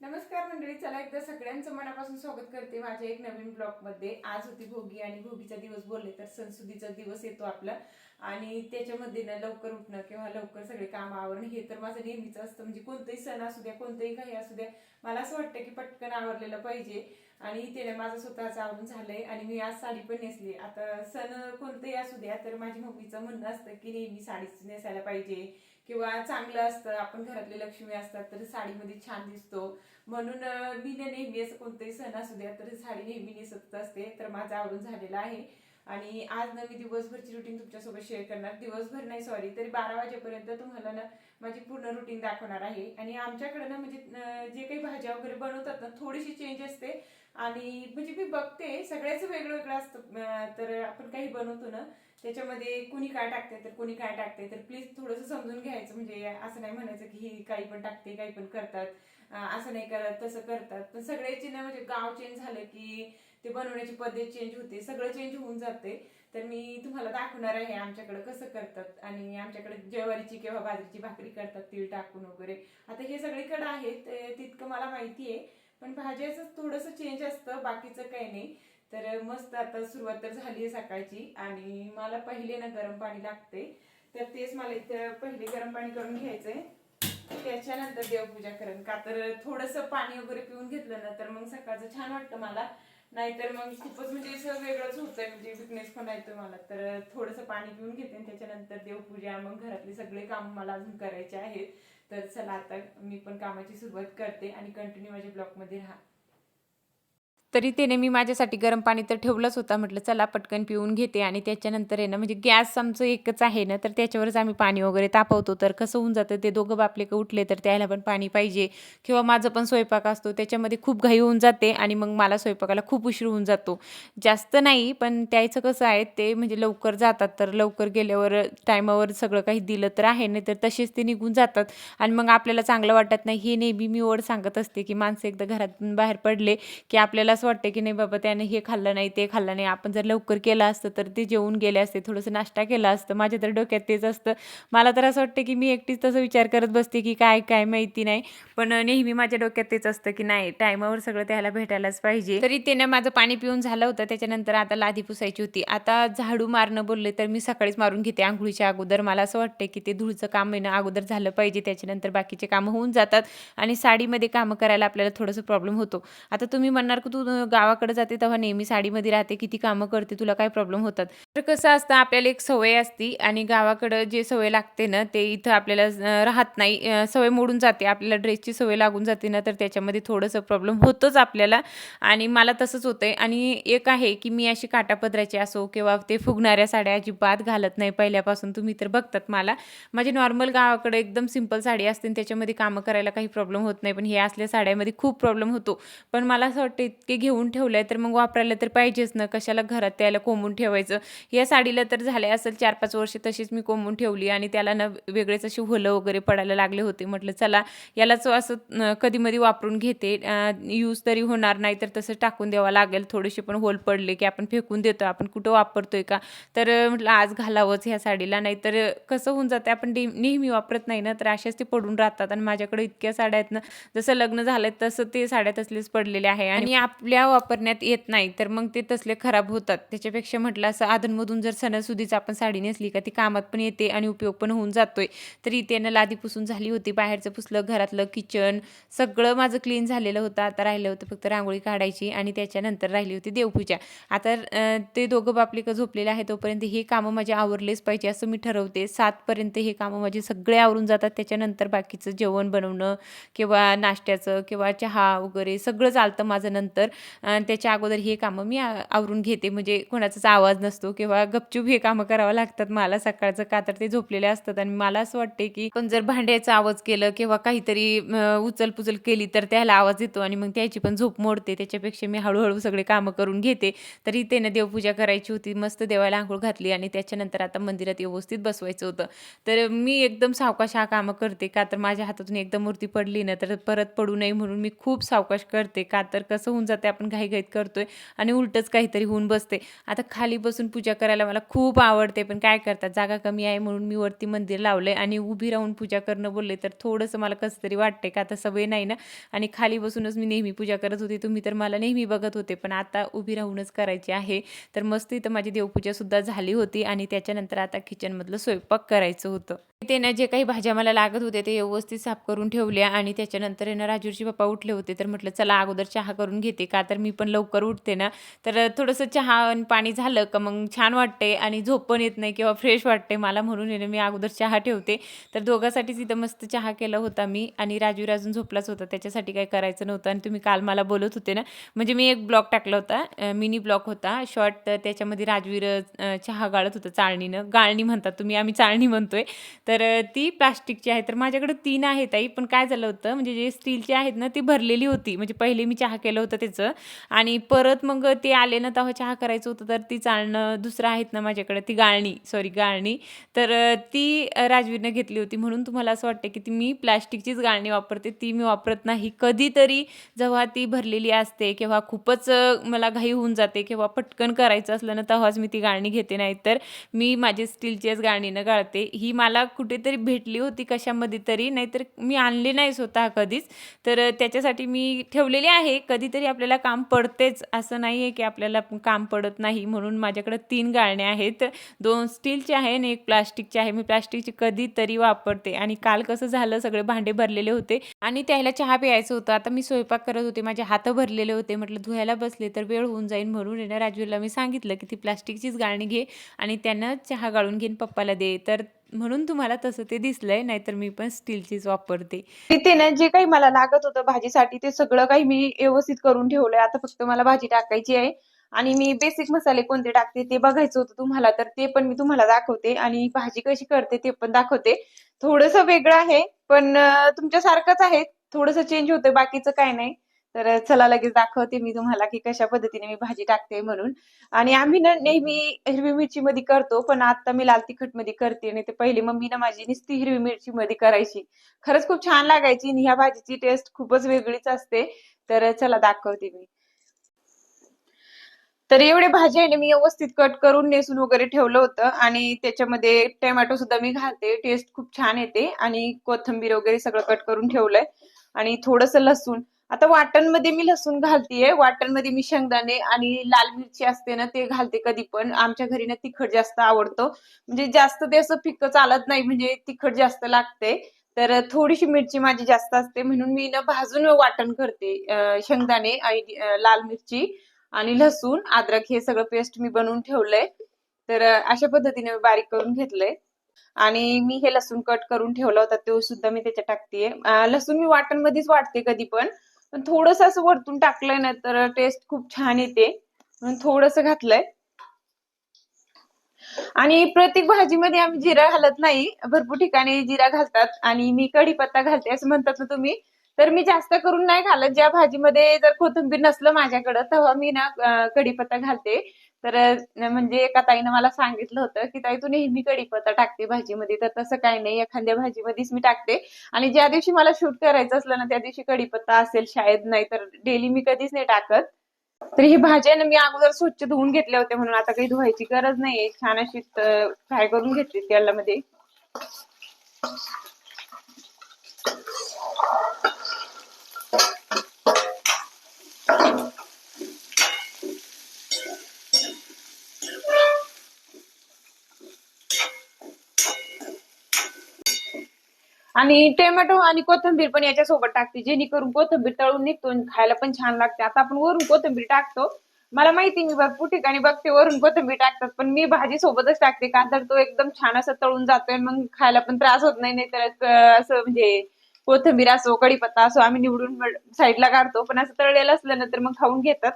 नमस्कार मंडळी, चला एकदा सगळ्यांचं मनापासून स्वागत करते माझ्या एक नवीन ब्लॉग मध्ये। आज होती भोगी आणि भोगीचा दिवस बोलले तर सणसुदीचा दिवस येतो आपला आणि त्याच्यामध्ये ना लवकर उठणं किंवा लवकर सगळे काम आवरणं हे तर माझं नेहमीच असतं। म्हणजे कोणतेही सण असू द्या, कोणतेही काही असू द्या, मला असं वाटतं की पटकन आवरलेलं पाहिजे आणि ते माझं स्वतःच आवरून झालंय आणि मी आज साडी पण नेसली। आता सण कोणतेही असू द्या तर माझी मम्मीचं म्हणणं असतं की नेहमी साडीच नेसायला पाहिजे किंवा चांगलं असतं, आपण घरातले लक्ष्मी असतात तर साडीमध्ये छान दिसतो म्हणून मी नेहमी असं कोणतेही सण असू द्या तर साडी नेहमी नेसत असते। तर माझं आवरून झालेलं आहे आणि आज ना मी दिवसभरची रुटीन तुमच्यासोबत शेअर करणार। दिवसभर नाही सॉरी, तरी 12 वाजेपर्यंत तुम्हाला ना माझी पूर्ण रुटीन दाखवणार आहे। आणि आमच्याकडे ना म्हणजे जे काही भाज्या वगैरे बनवतात ना थोडीशी चेंज असते आणि म्हणजे मी बघते सगळ्याच वेगळं वेगळं असतं। तर आपण काही बनवतो ना त्याच्यामध्ये कोणी काय टाकते तर कोणी काय टाकते, तर प्लीज थोडंसं समजून घ्यायचं। म्हणजे असं नाही म्हणायचं की ही काही पण टाकते काही पण करतात, असं नाही करत तसं करतात। पण सगळ्याची ना म्हणजे गाव चेंज झालं की ते बनवण्याची पद्धत चेंज होते, सगळं चेंज होऊन जाते। तर मी तुम्हाला दाखवणार आहे आमच्याकडे कसं करतात आणि आमच्याकडे ज्वारीची किंवा बाजरीची भाकरी करतात तीळ टाकून वगैरे। आता हे सगळीकडे आहे तितकं मला माहिती आहे, पण भाज्याचं थोडंसं चेंज असतं, बाकीचं काही नाही। तर मस्त आता सुरुवात तर झाली आहे सकाळची आणि मला पहिले ना गरम पाणी लागते, तर तेच मला इथं पहिले गरम पाणी करून घ्यायचंय, त्याच्यानंतर देवपूजा करेन। का तर थोडंसं पाणी वगैरे पिऊन घेतलं ना तर मग सकाळचं छान वाटतं मला, नाहीतर मग खूपच म्हणजे असं वेगळंच होतंय, म्हणजे विकनेस पण येतोय मला। तर थोडंसं पाणी पिऊन घेते आणि त्याच्यानंतर देवपूजा, मग घरातले सगळे काम मला अजून करायचे आहेत। तर चला आता मी पण कामाची सुरुवात करते आणि कंटिन्यू माझ्या ब्लॉगमध्ये राहा। तरी त्याने मी माझ्यासाठी गरम पाणी तर ठेवलंच होतं, म्हटलं चला पटकन पिऊन घेते आणि त्याच्यानंतर आहे ना म्हणजे गॅस आमचं एकच आहे ना तर त्याच्यावरच आम्ही पाणी वगैरे तापवतो। तर कसं होऊन जातं ते दोघं बापले का उठले तर त्याला पण पाणी पाहिजे किंवा माझं पण स्वयंपाक असतो त्याच्यामध्ये खूप घाई होऊन जाते आणि मग मला स्वयंपाकाला खूप उशीर होऊन जातो। जास्त नाही पण त्याचं कसं आहे ते म्हणजे लवकर जातात, तर लवकर गेल्यावर टायमावर सगळं काही दिलं तर आहे, नाही तर तसेच ते निघून जातात आणि मग आपल्याला चांगलं वाटत नाही। हे नेहमी मी ओढ सांगत असते की माणसं एकदा घरातून बाहेर पडले की आपल्याला असं वाटतं की नाही बाबा त्याने हे खाल्लं नाही ते खाल्लं नाही, आपण जर लवकर केलं असतं तर ते जेवून गेले असते, थोडंसं नाश्ता केला असतं। माझ्या तर डोक्यात तेच असतं, मला तर असं वाटतं की मी एकटीच तसं विचार करत बसते की काय काय माहिती नाही, पण नेहमी माझ्या डोक्यात तेच असतं की नाही टायमावर सगळं त्याला भेटायलाच पाहिजे। तरी त्याने माझं पाणी पिऊन झालं होतं, त्याच्यानंतर आता लादी पुसायची होती। आता झाडू मारणं बोलले तर मी सकाळीच मारून घेते आंघोळीच्या अगोदर। मला असं वाटतं की ते धूळचं काम आहे ना अगोदर झालं पाहिजे, त्याच्यानंतर बाकीचे कामं होऊन जातात आणि साडीमध्ये कामं करायला आपल्याला थोडंसं प्रॉब्लेम होतो। आता तुम्ही म्हणणार की तू गावाकडे जाते तेव्हा नेहमी साडीमध्ये राहते, किती कामं करते, तुला काय प्रॉब्लेम होतात? तर कसं असतं आपल्याला एक सवय असती आणि गावाकडं जे सवय लागते ना ते इथं आपल्याला राहत नाही, सवय मोडून जाते, आपल्याला ड्रेसची सवय लागून जाते ना तर त्याच्यामध्ये थोडंसं प्रॉब्लेम होतोच आपल्याला आणि मला तसंच होतंय। आणि एक आहे की मी अशी काठापदराची असो किंवा ते फुगणाऱ्या साड्या अजिबात घालत नाही पहिल्यापासून, तुम्ही तर बघतात मला। माझी नॉर्मल गावाकडे एकदम सिंपल साडी असते आणि त्याच्यामध्ये कामं करायला काही प्रॉब्लेम होत नाही, पण हे असल्या साड्यामध्ये खूप प्रॉब्लेम होतो। पण मला असं वाटतं इतके घेऊन ठेवलंय तर मग वापरायला तर पाहिजेच ना, कशाला घरात त्याला कोंबून ठेवायचं। या साडीला तर झाले असेल 4-5 वर्ष तशीच मी कोंबून ठेवली आणि त्याला ना वेगळेच असे होलं वगैरे पडायला लागले होते। म्हटलं चला यालाच असं कधी-मधी वापरून घेते, यूज तरी होणार नाही तर तसं टाकून द्यावं लागेल। थोडेसे पण होल पडले की आपण फेकून देतो, आपण कुठं वापरतोय का? तर म्हटलं आज घालावंच ह्या साडीला, नाहीतर कसं होऊन जाते आपण नेहमी वापरत नाही ना तर अशाच ते पडून राहतात। आणि माझ्याकडे इतक्या साड्या आहेत ना, जसं लग्न झालंय तसं ते साड्या तसलेच पडलेले आहे आणि आपल्या वापरण्यात येत नाही तर मग ते तसले खराब होतात। त्याच्यापेक्षा म्हटलं असं अधूनमधून जर सणासुदीच आपण साडी नेसली का ती कामात पण येते आणि उपयोग पण होऊन जातोय। तर इथे ना लादी पुसून झाली होती, बाहेरचं पुसलं, घरातलं किचन सगळं माझं क्लीन झालेलं होतं। आता राहिलं होतं फक्त रांगोळी काढायची आणि त्याच्यानंतर राहिली होती देवपूजा। आता ते दोघं बापले का झोपलेले आहे तोपर्यंत हे कामं माझे आवरलेच पाहिजे असं मी ठरवते। 7 पर्यंत हे कामं माझे सगळे आवरून जातात, त्याच्यानंतर बाकीचं जेवण बनवणं किंवा नाश्त्याचं किंवा चहा वगैरे सगळं चालतं माझं नंतर। त्याच्या अगोदर हे कामं मी आवरून घेते, म्हणजे कोणाचाच आवाज नसतो किंवा गपचूप हे कामं करावं लागतात मला सकाळचं, का तर ते झोपलेले असतात आणि मला असं वाटते की पण जर भांड्याचा आवाज केलं किंवा काहीतरी उचल-पुचल केली तर त्याला आवाज येतो आणि मग त्याची पण झोप मोडते। त्याच्यापेक्षा मी हळू सगळे कामं करून घेते। तर इथे ना देवपूजा करायची होती, मस्त देवाला अंघोळ घातली आणि त्याच्यानंतर आता मंदिरात व्यवस्थित बसवायचं होतं। तर मी एकदम सावकाश हा कामं करते, का तर माझ्या हातातून एकदा मूर्ती पडली ना तर परत पडू नये म्हणून मी खूप सावकाश करते। का तर कसं होऊन जाते ते आपण घाईघाईत करतोय आणि उलटच काहीतरी होऊन बसते. आता खाली बसून पूजा करायला मला खूप आवडते, पण काय करतात जागा कमी आहे म्हणून मी वरती मंदिर लावलंय आणि उभी राहून पूजा करणं बोलले तर थोडंसं मला कसं तरी वाटते, का आता सवय नाही ना. आणि खाली बसूनच मी नेहमी पूजा करत होते, तुम्ही तर मला नेहमी बघत होते, पण आता उभी राहूनच करायची आहे. तर मस्त इथं माझी देवपूजा सुद्धा झाली होती आणि त्याच्यानंतर आता किचनमधलं स्वयंपाक करायचं होतं. ते ना जे काही भाज्या मला लागत होते ते व्यवस्थित साफ करून ठेवल्या आणि त्याच्यानंतर आहे ना राजूचे पप्पा उठले होते, तर म्हटलं चला अगोदर चहा करून घेते, का तर मी पण लवकर उठते ना. तर थोडंसं चहा आणि पाणी झालं का मग छान वाटते आणि झोप पण येत नाही किंवा फ्रेश वाटते मला, म्हणून आहे ना मी अगोदर चहा ठेवते. तर दोघांसाठीच इथं मस्त चहा केला होता मी आणि राजवीर अजून झोपलाच होता, त्याच्यासाठी काही करायचं नव्हतं. आणि तुम्ही काल मला बोलत होते ना, म्हणजे मी एक ब्लॉग टाकला होता, मिनी ब्लॉग होता शॉर्ट, तर त्याच्यामध्ये राजवीर चहा गाळत होतं चाळणीनं, गाळणी म्हणतात तुम्ही, आम्ही चाळणी म्हणतोय. तर ती प्लास्टिकची आहे, तर माझ्याकडे 3 आहेत ताई. पण काय झालं होतं, म्हणजे जे स्टीलची आहेत ना ती भरलेली होती, म्हणजे पहिले मी चहा केलं होतं त्याचं आणि परत मग ते आले ना तेव्हा चहा करायचं होतं, तर ती चाळणं दुसरं आहेत ना माझ्याकडे, ती गाळणी, तर ती राजवीरने घेतली होती. म्हणून तुम्हाला असं वाटतं की ती मी प्लास्टिकचीच गाळणी वापरते, ती मी वापरत नाही. कधीतरी जेव्हा ती भरलेली असते किंवा खूपच मला घाई होऊन जाते किंवा पटकन करायचं असलं ना तेव्हाच मी ती गाळणी घेते, नाही तर मी माझी स्टीलच्याच गाळणीनं गाळते. ही मला कुठेतरी भेटली होती कशामध्ये तरी, नाहीतर मी आणली नाही स्वतः कधीच. तर त्याच्यासाठी मी ठेवलेली आहे. कधीतरी आपल्याला काम पडतेच, असं नाही आहे की आपल्याला काम पडत नाही. म्हणून माझ्याकडे 3 गाळण्या आहेत, 2 स्टीलचे आहे आणि 1 प्लास्टिकची आहे. मी प्लास्टिकची कधीतरी वापरते. आणि काल कसं झालं, सगळे भांडे भरलेले होते आणि त्याला चहा प्यायचं होतं. आता मी स्वयंपाक करत होते, माझे हात भरलेले होते, म्हटलं धुवायला बसले तर वेळ होऊन जाईल, म्हणून आहे ना राजूला मी सांगितलं की ती प्लास्टिकचीच गाळणी घे आणि त्यानं चहा गाळून घेऊन पप्पाला दे. तर म्हणून तुम्हाला तसं ते दिसलंय, नाहीतर मी पण स्टीलचीच वापरते. तिथे ना जे काही मला लागत होतं भाजीसाठी ते सगळं काही मी व्यवस्थित करून ठेवलंय. आता फक्त मला भाजी टाकायची आहे आणि मी बेसिक मसाले कोणते टाकते ते बघायचं होतं तुम्हाला, तर ते पण मी तुम्हाला दाखवते आणि भाजी कशी करते ते पण दाखवते. थोडंसं वेगळं आहे, पण तुमच्यासारखंच आहे, थोडंसं चेंज होतं, बाकीचं काय नाही. तर चला लगेच दाखवते मी तुम्हाला की कशा पद्धतीने मी भाजी टाकते म्हणून. आणि आम्ही ना नेहमी हिरवी मिरची मध्ये करतो, पण आता मी लाल तिखट मध्ये करते. नाही तर पहिली मम्मी ना माझी नुसती हिरवी मिरची मध्ये करायची, खरंच खूप छान लागायची आणि ह्या भाजीची टेस्ट खूपच वेगळीच असते. तर चला दाखवते मी. तर एवढे भाजी आहे ना मी व्यवस्थित कट करून नेसून वगैरे ठेवलं होतं आणि त्याच्यामध्ये टोमॅटो सुद्धा मी घालते, टेस्ट खूप छान येते. आणि कोथिंबीर वगैरे सगळं कट करून ठेवलंय आणि थोडंसं लसूण. आता वाटणमध्ये मी लसूण घालतीये, वाटणमध्ये मी शेंगदाणे आणि लाल मिरची असते ना ते घालते कधी पण. आमच्या घरी ना तिखट जास्त आवडतं, म्हणजे जास्त ते असं फिक्कं चालत नाही, म्हणजे तिखट जास्त लागते. तर थोडीशी मिरची माझी जास्त असते म्हणून मी ना भाजून वाटण करते. शेंगदाणे आणि लाल मिरची आणि लसूण, अद्रक हे सगळं पेस्ट मी बनवून ठेवलंय. तर अशा पद्धतीने मी बारीक करून घेतलंय. आणि मी हे लसूण कट करून ठेवला होता तो सुद्धा मी त्याच्यात टाकतेय. लसूण मी वाटणमध्येच वाटते कधी पण थोडंसं असं वरतून टाकलंय ना तर टेस्ट खूप छान येते, म्हणून थोडंसं घातलंय. आणि प्रत्येक भाजीमध्ये आम्ही जिरा घालत नाही, भरपूर ठिकाणी जिरा घालतात आणि मी कढीपत्ता घालते असं म्हणतात ना तुम्ही. तर मी जास्त करून नाही घालत, ज्या भाजीमध्ये जर कोथिंबीर नसलं माझ्याकडं तेव्हा मी ना कढीपत्ता घालते. तर म्हणजे एका ताईनं मला सांगितलं होतं की ताई तू नेहमी कढीपत्ता टाकते भाजीमध्ये, तर तसं काही नाही, एखाद्या भाजीमध्येच मी टाकते. आणि ज्या दिवशी मला शूट करायचं असलं ना त्या दिवशी कढीपत्ता असेल शाळेत, नाही तर डेली मी कधीच नाही टाकत. तर ही भाजी आहे ना मी अगोदर स्वच्छ धुवून घेतल्या होत्या, म्हणून आता काही धुवायची गरज नाहीये, छान अशी फ्राय करून घेतली तेलामध्ये. आणि टोमॅटो आणि कोथिंबीर पण याच्यासोबत टाकते, जेणेकरून कोथिंबीर तळून निघतो आणि खायला पण छान लागते. आता आपण वरून कोथिंबीर टाकतो, मला माहिती मी भरपूर ठिकाणी बघते वरून कोथिंबीर टाकतात, पण मी भाजी सोबतच टाकते, का तर तो एकदम छान असं तळून जातोय, मग खायला पण त्रास होत नाही. नाही तर असं म्हणजे कोथिंबीर असो कढीपत्ता असो आम्ही निवडून साईडला काढतो, पण असं तळलेलं असलं ना तर मग खाऊन घेतात.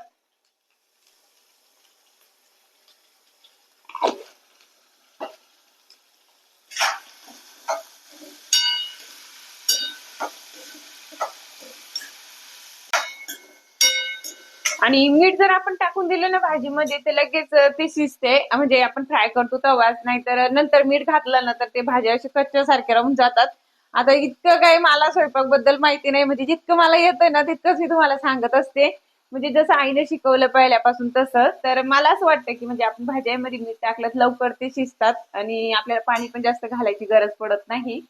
आणि मीठ जर आपण टाकून दिलं ना भाजीमध्ये ते लगेच ते शिजते, म्हणजे आपण फ्राय करतो तेव्हाच, नाहीतर नंतर मीठ घातलं ना तर ते भाज्या अशा कच्च्या सारख्या राहून जातात. आता इतकं काही मला स्वयंपाक बद्दल माहिती नाही, म्हणजे जितकं मला येतंय ना तितकंच मी तुम्हाला सांगत असते. म्हणजे जसं आईने शिकवलं पहिल्यापासून तसं. तर मला असं वाटतं की म्हणजे आपण भाज्यामध्ये मीठ टाकलं तर लवकर ते शिजतात आणि आपल्याला पाणी पण जास्त घालायची गरज पडत नाही.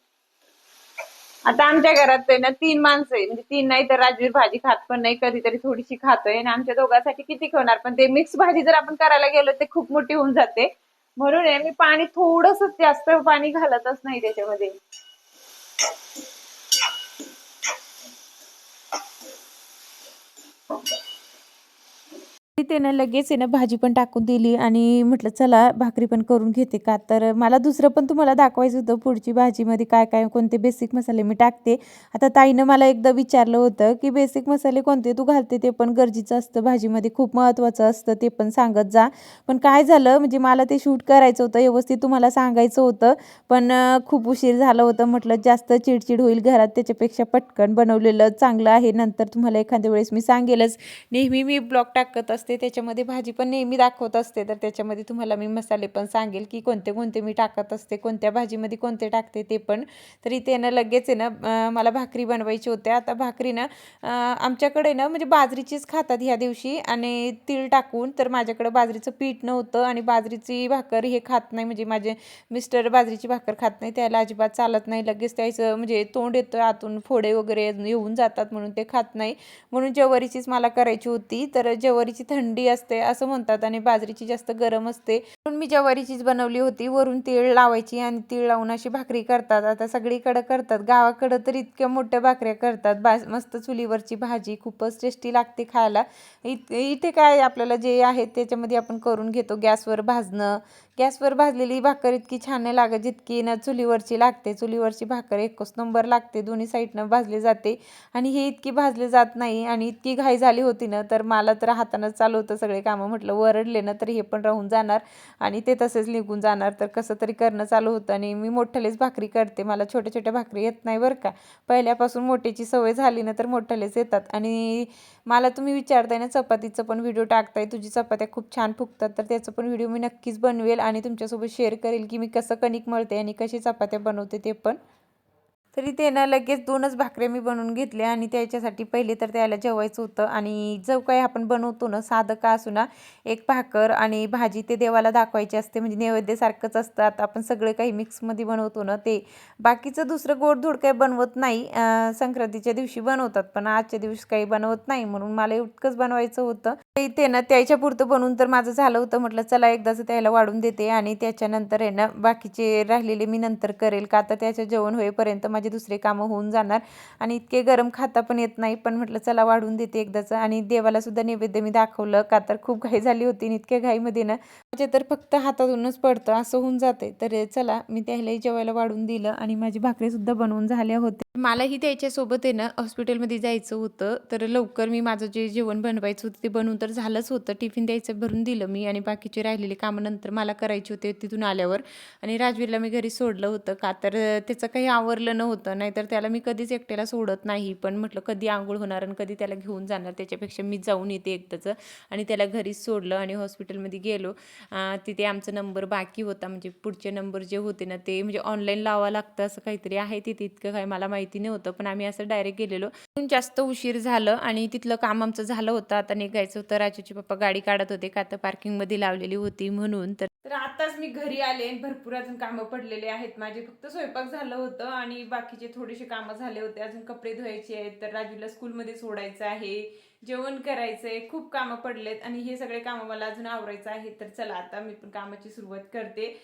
आता आमच्या घरात आहे ना 3 माणसं आहे, म्हणजे 3 नाही तर राजवीर भाजी खात पण नाही, कधीतरी थोडीशी खातोय आणि आमच्या दोघांसाठी किती होणार, पण ते मिक्स भाजी जर आपण करायला गेलो ते खूप मोठी होऊन जाते. म्हणून आहे मी पाणी थोडस, जास्त पाणी घालतच नाही त्याच्यामध्ये. त्यानं लगेच आहे ना भाजी पण टाकून दिली आणि म्हटलं चला भाकरी पण करून घेते. का तर मला दुसरं पण तुम्हाला दाखवायचं होतं पुढची भाजीमध्ये काय काय कोणते बेसिक मसाले मी टाकते. आता ताईनं मला एकदा विचारलं होतं की बेसिक मसाले कोणते तू घालते, ते पण गरजेचं असतं भाजीमध्ये, खूप महत्त्वाचं असतं, ते पण सांगत जा. पण काय झालं म्हणजे मला ते शूट करायचं होतं, व्यवस्थित तुम्हाला सांगायचं होतं, पण खूप उशीर झालं होतं. म्हटलं जास्त चिडचिड होईल घरात, त्याच्यापेक्षा पटकन बनवलेलं चांगलं आहे. नंतर तुम्हाला एखाद्या वेळेस मी सांगेलच. नेहमी मी ब्लॉग टाकत असते, त्याच्यामध्ये भाजी पण नेहमी दाखवत असते, तर त्याच्यामध्ये तुम्हाला मी मसाले पण सांगेल की कोणते कोणते मी टाकत असते, कोणत्या भाजीमध्ये कोणते टाकते ते पण. तर इथे ना लगेच आहे ना मला भाकरी बनवायची होत्या. आता भाकरी ना आमच्याकडे ना म्हणजे बाजरीचीच खातात ह्या दिवशी आणि तीळ टाकून. तर माझ्याकडे बाजरीचं पीठ नव्हतं आणि बाजरीची भाकर हे खात नाही, म्हणजे माझे मिस्टर बाजरीची भाकर खात नाही, त्याला अजिबात चालत नाही. लगेच त्याचं म्हणजे तोंड येतं आतून, फोडे वगैरे येऊन जातात, म्हणून ते खात नाही. म्हणून ज्वारीचीच मला करायची होती. तर ज्वारीची थंडी असते असं म्हणतात आणि बाजरीची जास्त गरम असते, म्हणून मी ज्वारीचीच बनवली होती. वरून तीळ लावायची आणि तीळ लावून अशी भाकरी करतात. आता सगळीकडे करतात, गावाकडं तर इतक्या मोठ्या भाकऱ्या करतात. मस्त चुलीवरची भाजी खूपच टेस्टी लागते खायला. इथे काय आपल्याला जे आहे त्याच्यामध्ये आपण करून घेतो, गॅसवर भाजणं. गॅसवर भाजलेली भाकर इतकी छान नाही लागत जितकी ना चुलीवरची लागते. चुलीवरची भाकर एकच नंबर लागते, दोन्ही साईडनं भाजली जाते आणि ही इतकी भाजली जात नाही. आणि इतकी घाई झाली होती ना, तर मला तर हातानंच चालू होतं सगळे कामं. म्हटलं वरडले ना तर हे पण राहून जाणार आणि ते तसेच निघून जाणार, तर कसं तरी करणं चालू होतं. आणि मी मोठ्यालेच भाकरी करते, मला छोट्या छोट्या भाकरी येत नाही बरं का. पहिल्यापासून मोठ्याची सवय झाली ना तर मोठ्यालेच येतात. आणि मला तुम्ही विचारताय ना चपातीचं पण व्हिडिओ टाकताय, तुझी चपात्या खूप छान फुगतात, तर त्याचं पण व्हिडिओ मी नक्कीच बनवेल आणि तुमच्यासोबत शेअर करेल की मी कसं कणिक मळते आणि कशी चपात्या बनवते ते पण. तरी ते ना लगेच 2च भाकऱ्या मी बनवून घेतल्या आणि त्याच्यासाठी पहिले तर त्याला जेवायचं होतं. आणि जो काही आपण बनवतो ना साधं का असू ना, एक भाकर आणि भाजी ते देवाला दाखवायची असते, म्हणजे नैवेद्यासारखंच असतं. आता आपण सगळे काही मिक्समध्ये बनवतो ना ते, बाकीचं दुसरं गोडधोड काही बनवत नाही. संक्रांतीच्या दिवशी बनवतात पण आजच्या दिवशी काही बनवत नाही, म्हणून मला इतकंच बनवायचं होतं. ते ना त्याच्या पुरतं बनवून तर माझं झालं होतं. म्हटलं चला एकदाच त्याला वाढून देते आणि त्याच्यानंतर आहे ना बाकीचे राहिलेले मी नंतर करेल, का तर त्याचं जेवण होईपर्यंत माझे दुसरे कामं होऊन जाणार आणि इतके गरम खाता पण येत नाही. पण म्हटलं चला वाढून देते एकदाच. आणि देवाला सुद्धा नैवेद्य मी दाखवलं, का तर खूप घाई झाली होती आणि इतक्या घाईमध्ये ना म्हणजे तर फक्त हातातूनच पडतं असं होऊन जाते. तर चला मी त्यालाही जेवायला वाढून दिलं आणि माझी भाकरी सुद्धा बनवून झाल्या होत्या. मलाही त्याच्यासोबत आहे ना हॉस्पिटलमध्ये जायचं होतं, तर लवकर मी माझं जे जेवण बनवायचं होतं ते बनवून तर झालंच होतं. टिफिन द्यायचं भरून दिलं मी आणि बाकीचे राहिलेले कामं नंतर मला करायचे होते तिथून आल्यावर. आणि राजवीरला मी घरी सोडलं होतं, का तर त्याचं काही आवरलं नव्हतं, नाहीतर त्याला मी कधीच एकट्याला सोडत नाही. पण म्हटलं कधी आंघोळ होणार आणि कधी त्याला घेऊन जाणार, त्याच्यापेक्षा मी जाऊन येते एकदाचं. आणि त्याला घरीच सोडलं आणि हॉस्पिटलमध्ये गेलो. तिथे आमचा नंबर बाकी होता, म्हणजे पुढचे नंबर जे होते ना ते म्हणजे ऑनलाईन लावावं लागतं असं काहीतरी आहे तिथे, इतकं काही मला माहिती नव्हतं. पण आम्ही असं डायरेक्ट गेलेलो, जास्त उशीर झालं आणि तिथलं काम आमचं झालं होतं. आता निघायचं होतं. राजूचे पप्पा गाडी काढत होते, का तर पार्किंगमध्ये लावलेली होती म्हणून. तर आताच मी घरी आले, भरपूर अजून कामं पडलेले आहेत माझे. फक्त स्वयंपाक झालं होतं आणि बाकीचे थोडेसे कामं झाले होते. अजून कपडे धुवायचे आहेत, तर राजूला स्कूलमध्ये सोडायचं आहे, जेवण करायचंय, खूप कामं पडलेत आणि हे सगळे कामं मला अजून आवरायचं आहे. तर चला आता मी पण कामाची सुरुवात करते.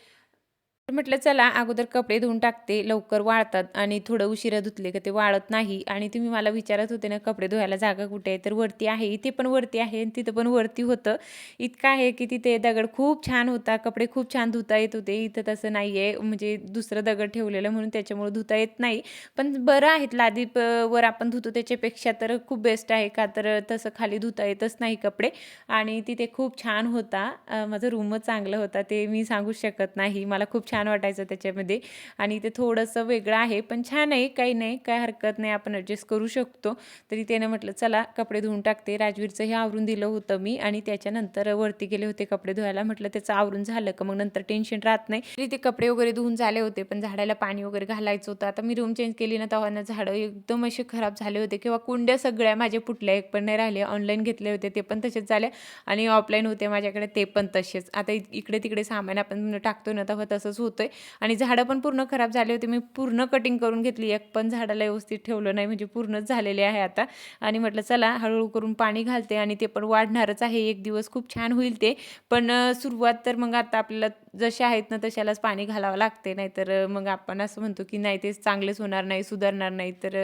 तर म्हटलं चला अगोदर कपडे धुवून टाकते, लवकर वाळतात आणि थोडं उशिरा धुतले का ते वाळत नाही. आणि तुम्ही मला विचारत होते ना कपडे धुवायला जागा कुठे आहे, तर वरती आहे. इथे पण वरती आहे आणि तिथं पण वरती होतं. इतकं आहे की तिथे दगड खूप छान होता, कपडे खूप छान धुता येत होते. इथं तसं नाही आहे, म्हणजे दुसरं दगड ठेवलेलं म्हणून त्याच्यामुळे धुता येत नाही. पण बरं आहेत लादी वर आपण धुतो त्याच्यापेक्षा तर खूप बेस्ट आहे, का तर तसं खाली धुता येतच नाही कपडे. आणि तिथे खूप छान होता. माझं रूमच चांगलं होता, ते मी सांगू शकत नाही. मला खूप छान छान वाटायचं त्याच्यामध्ये. आणि ते थोडंसं वेगळं आहे पण छान आहे, काही नाही, काय हरकत नाही, आपण ॲडजस्ट करू शकतो. तरी त्यानं म्हटलं चला कपडे धुवून टाकते. राजवीरचं हे आवरून दिलं होतं मी आणि त्याच्यानंतर वरती गेले होते कपडे धुवायला. म्हटलं त्याचं आवरून झालं का मग नंतर टेन्शन राहत नाही. तरी ते कपडे वगैरे धुवून झाले होते पण झाडाला पाणी वगैरे घालायचं होतं. आता मी रूम चेंज केली ना तेव्हा ना झाडं एकदम असे खराब झाले होते किंवा कुंड्या सगळ्या माझ्या फुटल्या, एक पण नाही राहिले. ऑनलाईन घेतले होते ते पण तसेच झाले आणि ऑफलाईन होते माझ्याकडे ते पण तसेच. आता इकडे तिकडे सामान आपण टाकतो ना तेव्हा तसंच होतंय आणि झाडं पण पूर्ण खराब झाले होते. मी पूर्ण कटिंग करून घेतली, एक पण झाडाला व्यवस्थित ठेवलं नाही, म्हणजे पूर्णच झालेले आहे आता. आणि म्हटलं चला हळूहळू करून पाणी घालते आणि ते पण वाढणारच आहे, एक दिवस खूप छान होईल ते. पण सुरुवात तर मग आता आपल्याला जसे आहेत ना तशालाच पाणी घालावं लागते, नाहीतर मग आपण असं म्हणतो की नाही ते चांगलेच होणार नाही, सुधारणार नाही, तर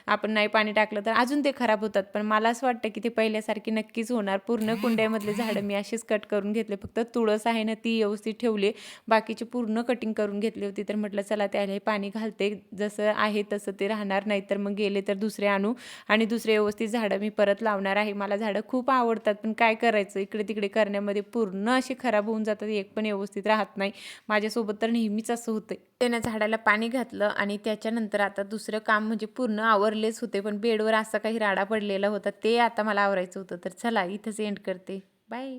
आपण नाही पाणी टाकलं तर अजून ते खराब होतात. पण मला असं वाटतं की ते पहिल्यासारखी नक्कीच होणार. पूर्ण कुंड्यामधले झाडं मी अशीच कट करून घेतले, फक्त तुळस आहे ना ती व्यवस्थित ठेवली, बाकीची पूर्ण कटिंग करून घेतली होती. तर म्हटलं चला त्याला पाणी घालते, जसं आहे तसं ते राहणार, नाही तर मग गेले तर दुसरे आणू आणि दुसरे व्यवस्थित झाडं मी परत लावणार आहे. मला झाडं खूप आवडतात पण काय करायचं, इकडे तिकडे करण्यामध्ये पूर्ण अशी खराब होऊन जातात, एक पण व्यवस्थित राहत नाही. माझ्यासोबत तर नेहमीच असं होतं. त्यानं झाडाला पाणी घातलं आणि त्याच्यानंतर आता दुसरं काम म्हणजे पूर्ण आवरलेच होते, पण बेडवर असा काही राडा पडलेला होता ते आता मला आवरायचं होतं. तर चला इथंच एंड करते. बाय.